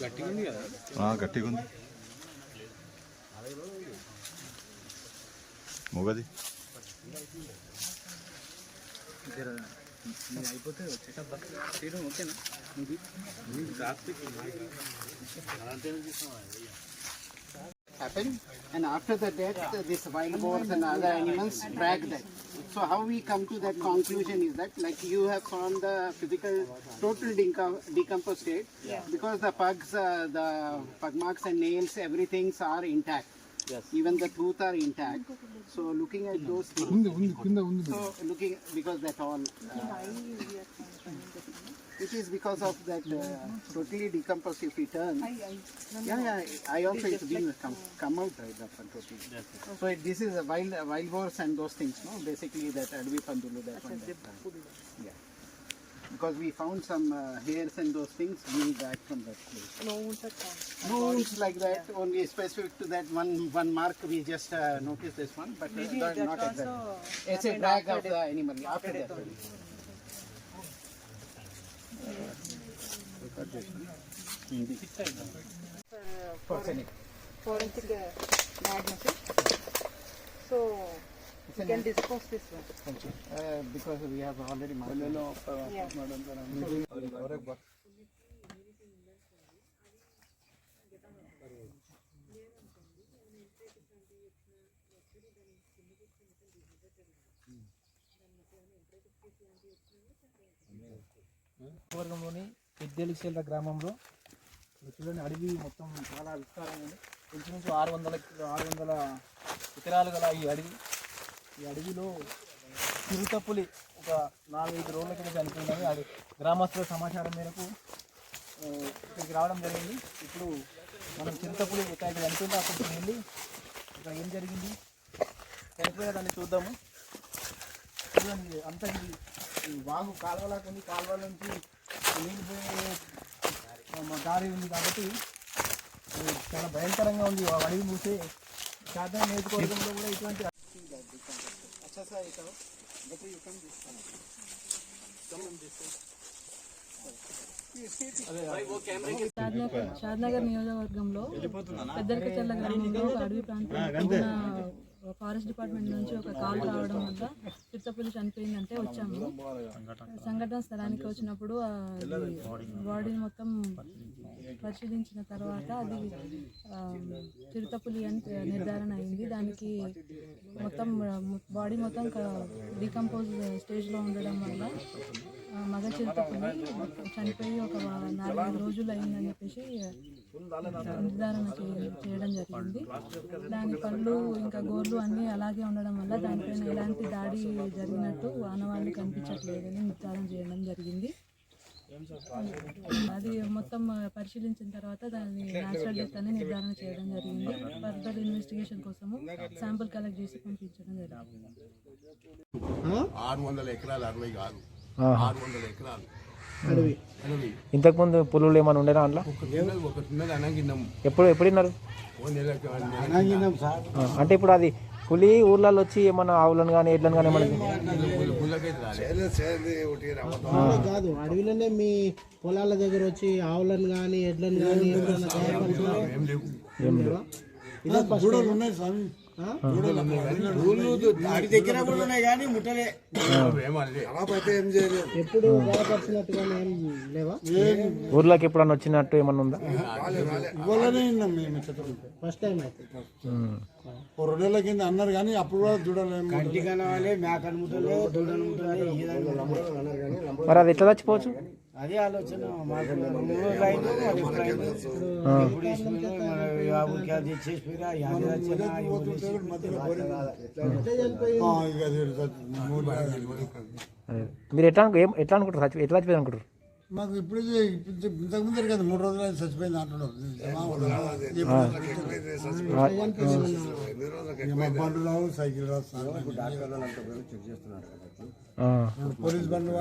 గట్టిగా ఉంది కదా? గట్టిగా ఉంది. మొగది అయిపోతే ఓకేనా? Happened, and after the death, this wild boars and other animals drag that. So how we come to that conclusion is that, like you have found the physical total decomposed state, because the pugs, the pug marks and nails, everything are intact. Yes. Even the tooth are intact. So looking at those things, so looking, because that all, it is because of that totally decomposed. If we turn, I also it's been come out right up and totally. Yes. So this is a wild boars and those things, no? Basically that Advi Pandulu, that one. Yeah. Because we found some hairs and those things being back from that place. No wounds like that, only specific to that one mark we just noticed this one, but not exactly. It's a drag of the animal after that. Forensic diagnosis. So you can dispose this one. Because we have already marked. వర్గంలోని పెద్దెలిసేల గ్రామంలో చూడండి, అడవి మొత్తం చాలా విస్తారంగా ఉంది. ఇంచుమించు 600 ఎకరాలు గల ఈ అడవిలో చిరుతపులి ఒక 4-5 రోజుల కింద చనిపోయిందని గ్రామస్తుల సమాచారం మేరకు ఇక్కడికి రావడం జరిగింది. ఇప్పుడు మనం చిరుతపులి ఇక్కడ చనిపోయింది, అక్కడికి వెళ్ళి ఇక్కడ ఏం జరిగింది చనిపోయిన దాన్ని చూద్దాము. చూడండి, అంతా ఈ వాగు కాలువలాగా ఉంది, కాలువల నుంచి నీళ్ళు పోయే దారి ఉంది కాబట్టి చాలా భయంకరంగా ఉంది. అడవి మూసే శాతం నేర్చుకోవడంలో కూడా ఇటువంటి షాద్నగర్ నియోజకవర్గంలో పెద్దరికచెర్ల గ్రామంలో అడవి ప్రాంతం ఫారెస్ట్ డిపార్ట్మెంట్ నుంచి ఒక కాల్ రావడం వల్ల చిరుతపులి చనిపోయిందంటే వచ్చాము. సంఘటన స్థలానికి వచ్చినప్పుడు బాడీని మొత్తం పరిశీలించిన తర్వాత అది చిరుతపులి అని నిర్ధారణ అయింది. దానికి మొత్తం బాడీ మొత్తం డీకంపోజ్ స్టేజ్లో ఉండడం వల్ల మగ చిరుతపులి చనిపోయి ఒక 4-5 రోజులు అయిందని చెప్పేసి నిర్ధారణ చేయడం జరిగింది. దాని పళ్ళు ఇంకా గోర్లు అన్నీ అలాగే ఉండడం వల్ల దానిపైన ఎలాంటి దాడి జరిగినట్టు ఆనవాళ్ళు కనిపించట్లేదని నిర్ధారణ చేయడం జరిగింది. అది మొత్తం పరిశీలించిన తర్వాత దాన్ని న్యాచురల్ డెత్ అని నిర్ధారణ చేయడం జరిగింది. ఫర్దర్ ఇన్వెస్టిగేషన్ కోసము శాంపుల్ కలెక్ట్ చేసి పంపించడం జరిగింది. 600 ఎకరాలు, 60 కాదు, 600 ఎకరాలు. ఇంతకుముందు పులులు ఏమైనా ఉండేనా అందులో? ఒకటి అనంగిన్నాము. ఎప్పుడు విన్నారు? అంటే ఇప్పుడు అది పులి ఊర్లలో వచ్చి ఏమన్నా ఆవులను కానీ ఎడ్లను కానీ ఏమన్నా కాదు, అడవిలోనే మీ పొలాల దగ్గర వచ్చి ఆవులను కానీ ఎడ్లను కానీ ఎప్పుడు గాయపరిచినట్టుగా లేవా? ఊర్లోకి ఎప్పుడన్నా వచ్చినట్టు ఏమన్నా ఉందా? ఫస్ట్ టైం అయితే 2 నెలల కింద అన్నారు కానీ అప్పుడు కూడా చూడలేము. మరి అది ఎట్లా చచ్చిపోవచ్చు? అదే ఆలోచన మాకు 2 రోజులు అయింది మరి ఎప్పుడు అయింది ఎప్పుడు తీసుకున్నారు మన ఊరికి అది చేసిపోయినా యాది వచ్చినా మీరు ఎట్లా అనుకుంటారు ఎట్లా చచ్చిపోయింది అనుకుంటారు మాకు ఇప్పుడు ఇంతకు ముందు కదా 3 రోజులు అయితే చచ్చిపోయింది అంటున్నారు బండ్లు రావు సైకిల్ రావు పోలీస్ బండ్లు